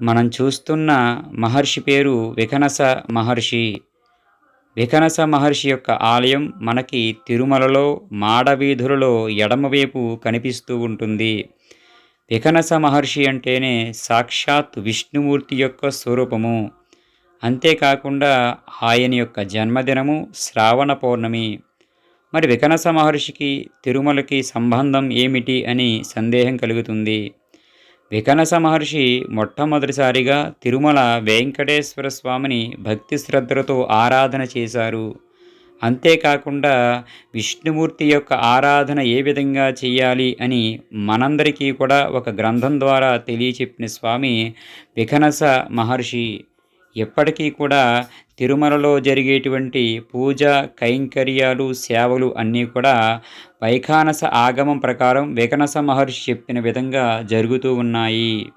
మనం చూస్తున్న మహర్షి పేరు వికనస మహర్షి. వికనస మహర్షి యొక్క ఆలయం మనకి తిరుమలలో మాడవీధులలో ఎడమవైపు కనిపిస్తూ ఉంటుంది. వికనస మహర్షి అంటేనే సాక్షాత్ విష్ణుమూర్తి యొక్క స్వరూపము. అంతేకాకుండా ఆయన యొక్క జన్మదినము శ్రావణ పౌర్ణమి. మరి వికనస మహర్షికి తిరుమలకి సంబంధం ఏమిటి అని సందేహం కలుగుతుంది. వికనస మహర్షి మొట్టమొదటిసారిగా తిరుమల వెంకటేశ్వర స్వామిని భక్తి శ్రద్ధలతో ఆరాధన చేశారు. అంతేకాకుండా విష్ణుమూర్తి యొక్క ఆరాధన ఏ విధంగా చేయాలి అని మనందరికీ కూడా ఒక గ్రంథం ద్వారా తెలియచెప్పిన స్వామి వికనస మహర్షి. ఎప్పటికీ కూడా తిరుమలలో జరిగేటువంటి పూజ కైంకర్యాలు సేవలు అన్నీ కూడా వైఖానస ఆగమం ప్రకారం వికనస మహర్షి చెప్పిన విధంగా జరుగుతూ ఉన్నాయి.